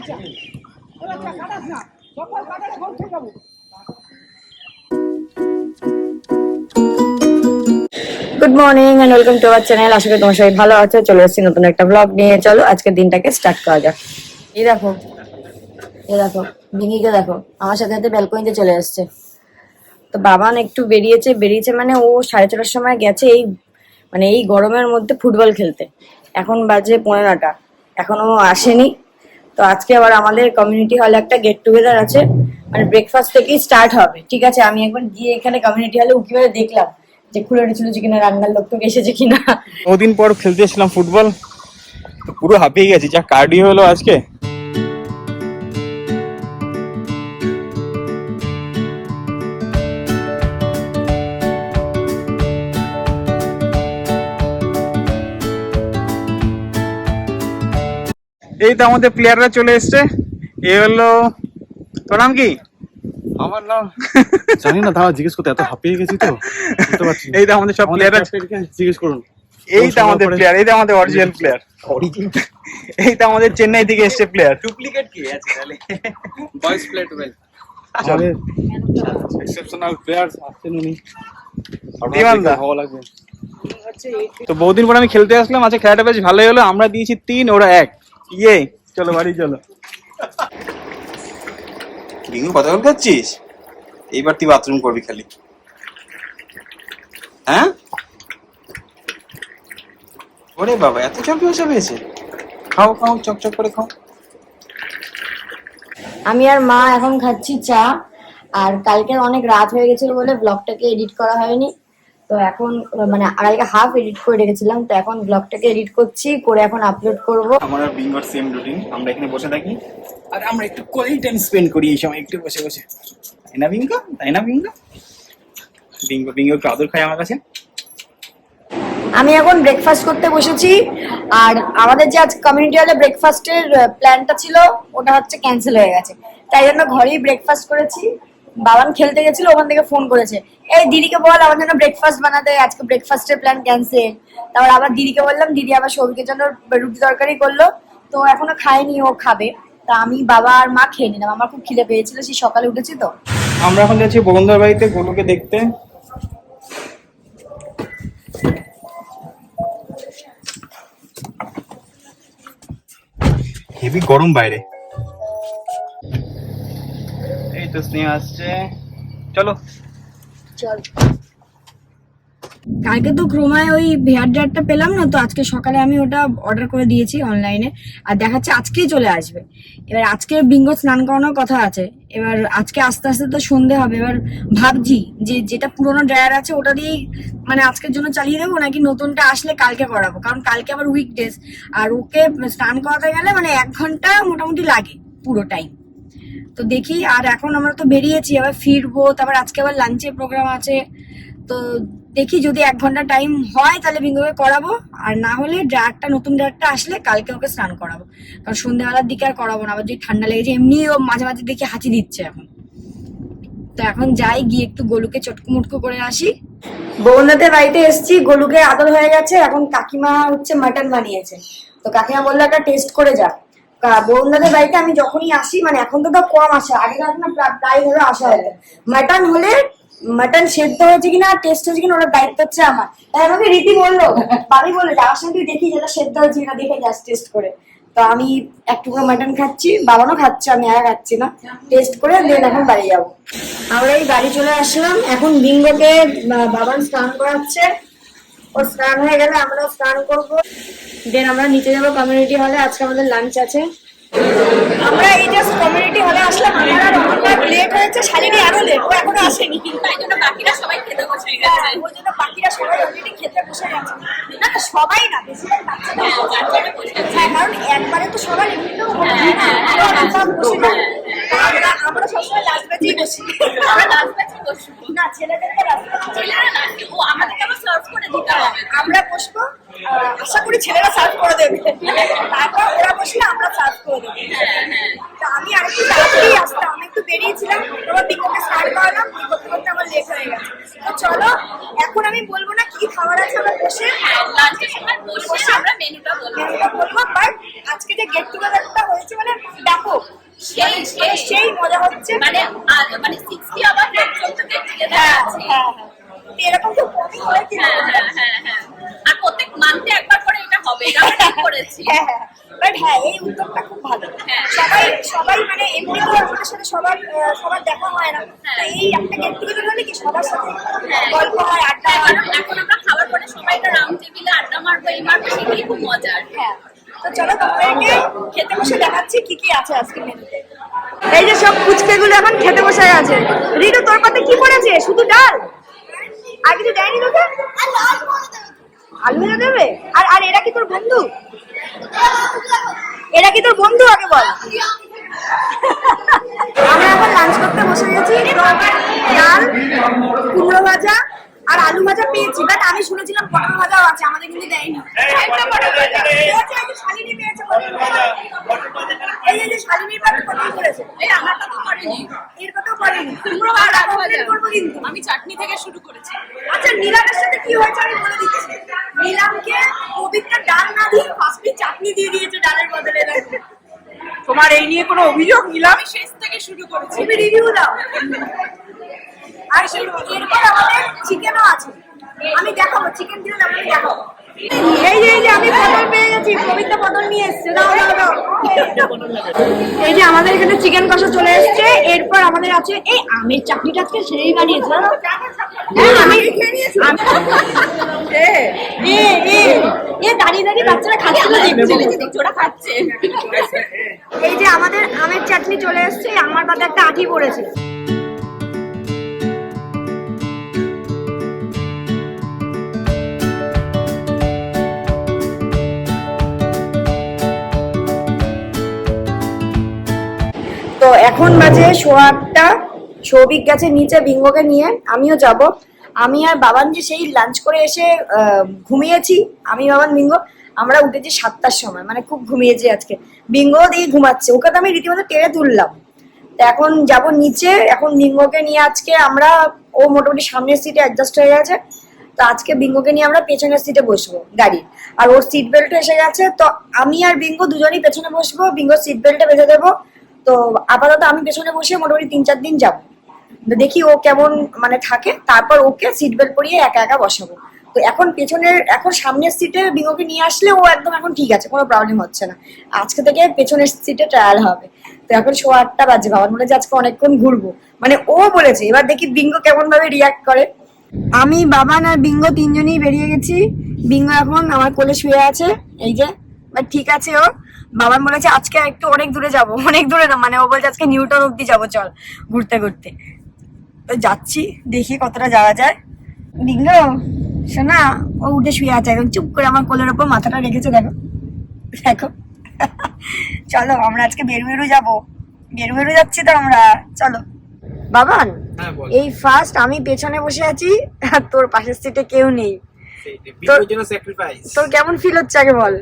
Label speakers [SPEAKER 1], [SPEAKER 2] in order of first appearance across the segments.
[SPEAKER 1] Good morning and welcome to our channel. আশা করি তোমার সবাই ভালো আছো। চলে এসেছি নতুন একটা ব্লগ নিয়ে। চলো আজকের দিনটাকে স্টার্ট করা যাক। এই দেখো ভিঙ্গিকে দেখো আমার সাথে সাথে ব্যালকনিতে চলে এসছে। তো বাবান একটু বেরিয়েছে মানে ও 4:30টার সময় গেছে এই গরমের মধ্যে ফুটবল খেলতে। এখন বাজে 9:15, এখনো আসেনি। তো আজকে আবার আমাদের কমিউনিটি হলে একটা গেট টুগেদার আছে, মানে ব্রেকফাস্ট থেকেই স্টার্ট হবে। ঠিক আছে, আমি একবার গিয়ে এখানে কমিউনিটি হলে উকি মেরে দেখলাম যে খুলে রেখেছিল কিনা, রান্নার লোক তো এসেছে কিনা।
[SPEAKER 2] বহুদিন পর খেলতে এসেছিলাম ফুটবল, তো পুরো হাঁপিয়ে গেছি, যা কার্ডিও হলো আজকে। এই তো আমাদের প্লেয়াররা চলে এসছে। এ হলো, তোর নাম কি?
[SPEAKER 3] আমার নাম জানি না, দাঁড়া জিজ্ঞেস করতে, এত হাঁপিয়ে গেছি তো বুঝতে পারছি।
[SPEAKER 2] এই তো আমাদের সব প্লেয়াররা
[SPEAKER 3] জিজ্ঞেস করুন।
[SPEAKER 2] এই তো আমাদের প্লেয়ার, এই তো আমাদের অরিজিনাল প্লেয়ার। এই তো আমাদের চেন্নাই থেকে এসছে প্লেয়ার।
[SPEAKER 4] ডুপ্লিকেট কি আছে তাহলে? Boys played well.
[SPEAKER 3] আমাদের এক্সেপশনাল প্লেয়ারস আসছেন উনি,
[SPEAKER 2] দিবানদা
[SPEAKER 3] ভালো লাগবে।
[SPEAKER 2] তো বহুদিন পর আমি খেলতে আসলাম, আজকে খেলাটা বেশ ভালোই হলো। আমরা দিয়েছি 3, ওরা 1। ইয়ে চলো বাড়ি চলো।
[SPEAKER 4] বিঙ্গু কথা বল করছিস? এইবার তুই বাথরুম করবি খালি, হ্যাঁ? ওরে বাবা, এত চর্বি বসে পেয়েছে। খাও খাও, চকচক করে খাও।
[SPEAKER 1] আমি আর মা এখন খাচ্ছি চা। আর কালকে অনেক রাত হয়ে গেছিল বলে ব্লগটাকে এডিট করা হয়নি। তো এখন মানে কালকে হাফ এডিট করে রেখেছিলাম, তো এখন ব্লগটাকে এডিট করছি, করে এখন আপলোড করব।
[SPEAKER 2] আমার আর বিঙ্গর সেম রুটিন, আমরা এখানে বসে থাকি আর আমরা একটু কোয়ালিটি টাইম স্পেন্ড করি এই সময়, একটু বসে বসে। তাই না বিঙ্গো? তাই না বিঙ্গো? বিঙ্গো একটু আদর খায় আমার কাছে।
[SPEAKER 1] আমি এখন ব্রেকফাস্ট করতে বসেছি। আর আমাদের যে আজ কমিউনিটি হলে ব্রেকফাস্টের প্ল্যানটা ছিল, ওটা হচ্ছে ক্যান্সেল হয়ে গেছে। তাই জন্য ঘরেই ব্রেকফাস্ট করেছি। বাবান খেলতে গেছিল, ওখান থেকে ফোন করেছে, এই দিদিকে বল আমার জন্য ব্রেকফাস্ট বানাতে, আজকে ব্রেকফাস্টের প্ল্যান ক্যান্সেল। তারপর আবার দিদিকে বললাম, দিদি আবার সৌভিকের জন্য রুটি তরকারি করলো। তো এখনো খায়নি, ও খাবে। তা আমি বাবা আর মা খেয়ে নিলাম, আমার খুব খিদে পেয়েছিল, সেই সকালে উঠেছি তো।
[SPEAKER 2] আমরা এখন যাচ্ছি বরুণদার বাড়িতে গোলুকে দেখতে। হেভি গরম বাইরে। এই তো স্নেহা আসছে, চলো
[SPEAKER 1] চল। কালকে তো ক্রোমায় ওই হেয়ার ড্রায়ারটা পেলাম না, তো আজকে সকালে আমি ওটা অর্ডার করে দিয়েছি অনলাইনে। আর দেখাচ্ছে আজকেই চলে আসবে। এবার আজকে বিঙ্গো স্নান করানোর কথা আছে। এবার আজকে আস্তে আস্তে তো সন্ধে হবে। এবার ভাবছি যে যেটা পুরোনো ড্রায়ার আছে ওটা দিয়েই মানে আজকের জন্য চালিয়ে দেবো, নাকি নতুনটা আসলে কালকে করাবো, কারণ কালকে আবার উইকডেজ। আর ওকে স্নান করাতে গেলে মানে 1 ঘন্টা মোটামুটি লাগে পুরো টাইম। তো দেখি। আর এখন আমরা তো বেরিয়েছি, আবার ফিরবো, তারপর আজকে আবার লাঞ্চের প্রোগ্রাম আছে। তো দেখি যদি 1 ঘন্টা টাইম হয় তাহলে বিঙ্গোকে করাবো, আর না হলে নতুন ড্রায়ারটা আসলে কালকে ওকে স্নান করাবো। কারণ সন্ধ্যাবেলার দিকে আর করাবো না, আবার যদি ঠান্ডা লেগেছে। এমনি ও মাঝে মাঝে দেখি হাঁচি দিচ্ছে এখন। তো এখন যাই, গিয়ে একটু গোলুকে চটকু মুটকু করে আসি। বৌনাদের বাড়িতে এসছি, গোলুকে আদর হয়ে গেছে। এখন কাকিমা হচ্ছে মাটন বানিয়েছে, তো কাকিমা বললো একটা টেস্ট করে যা। বৌনাদের বাড়িতে আমি যখনই আসি, মানে এখন তো কম আসা, আগে তো না প্রায় ধরে আসা হতো। মাটন হলে মাটন সেদ্ধ হয়েছে কিনা, টেস্ট হয়েছে কিনা, ওটার দায়িত্ব হচ্ছে আমার। তাই আমাকে রীতি বললো, বাবি বললো যাওয়ার সময় তুই দেখি যেটা সেদ্ধ হয়েছে কিনা, দেখে যাস টেস্ট করে। তো আমি এক টুকরো মাটন খাচ্ছি, বাবানও খাচ্ছে, আমি আর খাচ্ছি না। টেস্ট করে দেন এখন বাড়ি যাবো। আমরা এই বাড়ি চলে আসলাম। এখন বিঙ্গোকে বাবান স্নান করাচ্ছে। ও স্নান হয়ে গেলে আমরাও স্নান করবো। দেন আমরা নিচে যাবো কমিউনিটি হলে, আজকে আমাদের লাঞ্চ আছে। আমরা এই জাস্ট কমিউনিটি হলে আসলাম। আমার লেট হয়েছে, শালিনী আরো লেট, ও এখনো আসেনি। তাই জন্য বাকিরা সবাই খেতে বসে গেছে। ওই জন্য বাকিরা সবাই অলরেডি খেতে বসে গেছে। না না, সবাই না, বেশিরভাগ বাচ্চারা বসে গেছে। হ্যাঁ, কারণ একবারে তো সবার এমনিতেও বসে যায়। আমরা সবসময় লাস্ট ব্যাচেই বসি। আমরা লাস্ট ব্যাচেই বসি না, ছেলেদেরকে লাস্ট ব্যাচে, ছেলেরা না, ও আমাদেরকে আবার সার্ভ করে দিতে হবে। আমরা বসবো, আশা করি ছেলেরা সার্ভ করে দেবে, তারপর ওরা বসলে আমরা সার্ভ করে দেবো। তো আমি আরেকটু তাড়াতাড়ি আসতাম, আমি একটু বেরিয়েছিলাম, তোমার বিকোকে স্টার্ট করালাম, করতে করতে আমার লেট হয়ে গেছে। তো চলো, এখন আমি বলবো না কি খাবার আছে, আমরা বসে লাঞ্চের সময় বসে আমরা মেনুটা বলবো। বাট আজকে যে গেট টুগেদারটা হয়েছে মানে ব্যাপক, সেই মজা হচ্ছে।
[SPEAKER 5] মানে 60 আবার আছে।
[SPEAKER 1] হ্যাঁ এরকম তো কমই হয় কিন্তু।
[SPEAKER 5] হ্যাঁ আর প্রত্যেক মান্থে একবার করে এটা হবে, এটা আমরা ঠিক করেছি।
[SPEAKER 1] বাট এই উদ্যোগটা খুব ভালো। সবাই মানে এমনি তো আমাদের সাথে সবার দেখা হয় না, তো এই একটা গেট টুগেদার হলে কি সবার সাথে গল্প হয়, আড্ডা হয়।
[SPEAKER 5] এখন আমরা খাওয়ার পরে সবাই একটা রাউন্ড টেবিলে আড্ডা মারবো, এই মারবো, সেটাই খুব মজার।
[SPEAKER 1] তো চলো তোমাদেরকে খেতে বসে দেখাচ্ছি কি কি আছে আজকে মেনুতে। এই যে সব ফুচকাগুলো এখন খেতে বসে আছে। রিতু তোর পাতে কি পড়েছে? শুধু ডাল, আর কিছু দেয়নি তোকে? আলু ভাজা দেবে? আর এরা কি তোর বন্ধু? এরা কি তোর বন্ধু আগে বল। আমরা এখন লাঞ্চ করতে বসে গেছি। ডাল, কুমড়ো ভাজা আর আলু ভাজা পেয়েছি, বাট আমি শুনেছিলাম পটল ভাজাও আছে, আমাদের কিন্তু দেয়নি। শালিনী পেয়েছে পটল ভাজা। এই যে শালিনীর পাতে পটল করেছে,
[SPEAKER 5] এই আমারটা তো করেনি,
[SPEAKER 1] এর কথাও করেনি। কুমড়ো ভাজা করবো কিন্তু
[SPEAKER 5] আমি চাটনি থেকে শুরু করেছি।
[SPEAKER 1] আচ্ছা, নীলামের সাথে কি হয়েছে আমি বলে দিচ্ছি। নীলামকে পবিত্র ডাল না দিয়ে ফার্স্টলি চাটনি দিয়ে দিয়েছে ডালের বদলে।
[SPEAKER 5] তোমার এই নিয়ে কোনো অভিযোগ? নিলাম শেষ থেকে শুরু করেছি।
[SPEAKER 1] তুমি রিভিউ দাও। আর এরপর আমাদের চিকেনও আছে, আমি দেখাবো। চিকেন দিলে আমি দেখাবো। এই যে আমি পটল পেয়ে গেছি, পবিত্র পটল নিয়ে এসছে। দাও। এই যে আমাদের এখানে চিকেন কষা চলে এসছে। এরপর আমাদের আছে এই আমের চাটনিটা, আজকে সেই বানিয়েছে। আমি দাঁড়িয়ে বাচ্চারা খাচ্ছিল,
[SPEAKER 5] দেখছি ওরা খাচ্ছে।
[SPEAKER 1] এই যে আমাদের আমের চাটনি চলে এসছে। আমার পাতে একটা আঠি পড়েছে। তো এখন বাজে 8:15। সৌভিক গেছে নিচে বিঙ্গোকে নিয়ে, আমিও যাব। আমি আর বাবান যে সেই লাঞ্চ করে এসে ঘুমিয়েছি, আমি বাবান বিঙ্গো আমরা উঠেছি 7টার সময়, মানে খুব ঘুমিয়েছি আজকে। বিঙ্গো দিয়ে ঘুমাচ্ছে, ওকে তো আমি রীতিমতো টেনে তুললাম। তো এখন যাব নিচে, এখন বিঙ্গোকে নিয়ে আজকে আমরা, ও মোটামুটি সামনের সিটে অ্যাডজাস্ট হয়ে গেছে, তো আজকে বিঙ্গোকে নিয়ে আমরা পেছনের সিটে বসবো গাড়ির। আর ওর সিট বেল্টও এসে গেছে, তো আমি আর বিঙ্গো দুজনেই পেছনে বসবো, বিঙ্গোর সিট বেল্টে বেঁধে দেবো। তো আপাতত আমি পেছনে বসে মোটামুটি 3-4 দিন যাবো, দেখি ও কেমন মানে থাকে, তারপর ওকে সিট বেল্ট পরিয়ে একা একা বসাবো। তো এখন সামনের সিটে বিঙ্গোকে নিয়ে আসলে ও একদম এখন ঠিক আছে, কোনো প্রবলেম হচ্ছে না। আজকে থেকে পেছনের সিটে ট্রায়াল হবে। তো এখন 8:15 বাজে, বাবার মনে হচ্ছে আজকে অনেকক্ষণ ঘুরবো, মানে ও বলেছে। এবার দেখি বিঙ্গো কেমন ভাবে রিয়াক্ট করে। আমি, বাবান আর বিঙ্গো তিনজনই বেরিয়ে গেছি। বিঙ্গো এখন আমার কোলে শুয়ে আছে, এই যে। ঠিক আছে, ও বাবান বলেছে আজকে একটু অনেক দূরে যাবো, অনেক দূরে না, মানে ও বলছে আজকে নিউটন অব্দি যাবো, চল ঘুরতে ঘুরতে। তো যাচ্ছি, দেখি কতটা যাওয়া যায়। বিঙ্গো শোনা, ও উঠে শুয়ে আছে একদম চুপ করে আমার কোলের ওপর মাথাটা রেখেছে, দেখো। চলো আমরা আজকে বেরু যাবো, বেরু যাচ্ছি তো আমরা, চলো। বাবান, এই ফার্স্ট আমি পেছনে বসে আছি আর তোর পাশের সিটে কেউ নেই। তোর কেমন ফিল হচ্ছে আগে বল।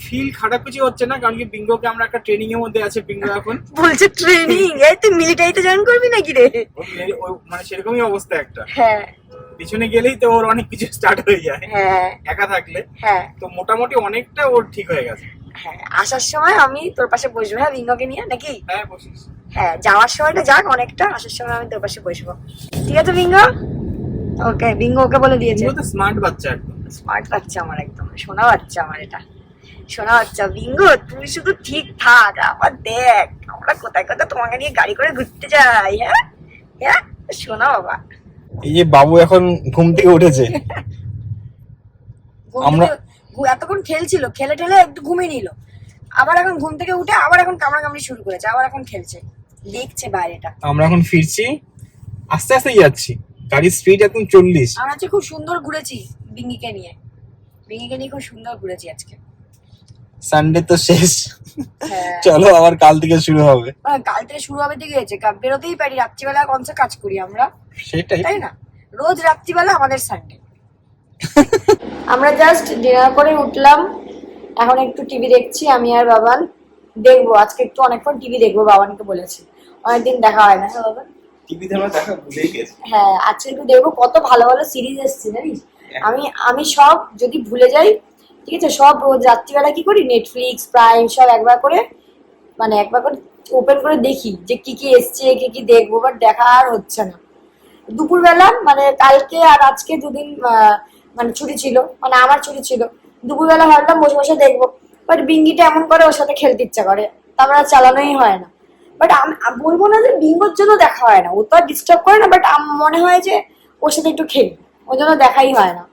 [SPEAKER 4] ফিল খারাপ কিছু হচ্ছে না, কারণ কি বিঙ্গোকে আমরা একটা ট্রেনিং এর মধ্যে আছে। বিঙ্গো এখন
[SPEAKER 1] বলছে ট্রেনিং, এই তুই মিলিটারিতে জয়েন করবি নাকি রে?
[SPEAKER 4] মানে সেরকমই অবস্থা একটা।
[SPEAKER 1] হ্যাঁ,
[SPEAKER 4] পিছনে গেলেই তো ওর অনেক কিছু স্টার্ট হয়ে যায়।
[SPEAKER 1] হ্যাঁ,
[SPEAKER 4] একা থাকলে।
[SPEAKER 1] হ্যাঁ,
[SPEAKER 4] তো মোটামুটি অনেকটা ওর ঠিক হয়ে গেছে।
[SPEAKER 1] হ্যাঁ, আসার সময় আমি তোর পাশে বসবো, হ্যাঁ, বিঙ্গোকে নিয়ে নাকি?
[SPEAKER 4] হ্যাঁ, বসিস।
[SPEAKER 1] হ্যাঁ, যাওয়ার সময়টা যাক অনেকটা, আসার সময় আমি তোর পাশে বসবো। ঠিক আছে বিঙ্গো? ওকে, বিঙ্গো ওকে বলে দিয়েছে।
[SPEAKER 4] বিঙ্গো তো স্মার্ট বাচ্চা, একদম
[SPEAKER 1] স্মার্ট বাচ্চা আমার, একদম সোনা বাচ্চা আমার, এটা সোনা বাচ্চা। বিঙ্গো তুই শুধু ঠিক থাক, আবার দেখ আমরা কোথায় কোথায় তোমাকে নিয়ে গাড়ি করে ঘুরতে যাই। হ্যাঁ, হ্যাঁ, সোনা বাবা।
[SPEAKER 4] এই যে বাবু এখন ঘুম থেকে উঠেছে।
[SPEAKER 1] এতক্ষণ খেলছিল, খেলে ঠেলে একটু ঘুমিয়ে নিল, আবার এখন ঘুম থেকে উঠে আবার এখন কামড়াকামড়ি শুরু করেছে, আবার এখন খেলছে, দেখছে বাইরেটা।
[SPEAKER 4] আমরা এখন ফিরছি, আস্তে আস্তে যাচ্ছি, গাড়ির স্পিড একদম 40।
[SPEAKER 1] আমরা আজকে খুব সুন্দর ঘুরেছি বিঙ্গিকে নিয়ে খুব সুন্দর ঘুরেছি আজকে।
[SPEAKER 4] সানডে তো শেষ,
[SPEAKER 1] হ্যাঁ,
[SPEAKER 4] চলো আবার কাল থেকে শুরু হবে।
[SPEAKER 1] কাল থেকে শুরু হবে দিকে গেছে, বেরোতেই পারি। রাত্রিবেলা কনসে কাজ করি আমরা,
[SPEAKER 4] সেটাই,
[SPEAKER 1] তাই না? রোজ রাত্রিবেলা আমাদের সানডে। আমরা জাস্ট ডিনার করে উঠলাম, এখন একটু টিভি দেখছি আমি আর বাবান। দেখবো আজকে একটু অনেকক্ষণ টিভি দেখবো, বাবানকে বলেছি, অনেকদিন দেখা হয় না। হ্যাঁ বাবা,
[SPEAKER 2] টিভিতে আমরা দেখা ভুলেই গেছি।
[SPEAKER 1] হ্যাঁ, আজকে একটু দেখবো, কত ভালো ভালো সিরিজ এসছে জানিস। আমি সব যদি ভুলে যাই, ঠিক আছে, সব রোজ রাত্রিবেলা কি করি, নেটফ্লিক্স প্রাইম সব একবার করে ওপেন করে দেখি যে কি কি এসছে কি কি দেখবো, বাট দেখা আর হচ্ছে না। দুপুরবেলা মানে কালকে আর আজকে দুদিন মানে ছুটি ছিল, মানে আমার ছুটি ছিল, দুপুরবেলা ভাবলাম বসে বসে দেখবো, বাট বিঙ্গিটা এমন করে ওর সাথে খেলতে ইচ্ছা করে, তারপর আর চালানোই হয় না। বাট আমি বলবো না যে বিঙ্গোর জন্য দেখা হয় না, ও তো আর ডিস্টার্ব করে না, বাট মনে হয় যে ওর সাথে একটু খেলি, ওর জন্য দেখাই হয় না।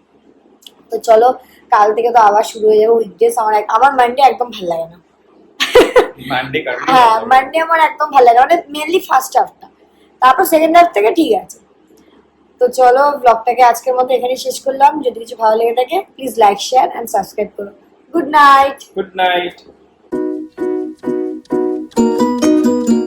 [SPEAKER 1] তো চলো কাল থেকে তো আবার শুরু হয়ে যাবে উইকডেজ। আমার মানডে একদম ভালো লাগে না।
[SPEAKER 2] মানডে কাটবে
[SPEAKER 1] হ্যাঁ মানডে আমার একদম ভালো লাগে, মানে মেনলি ফার্স্ট হাফটা, তারপর সেকেন্ড হাফ থেকে ঠিক আছে। তো চলো ব্লগটাকে আজকের মতো এখানে শেষ করলাম। যদি কিছু ভালো লেগে থাকে please like share and subscribe করো। Good night.
[SPEAKER 2] Good night.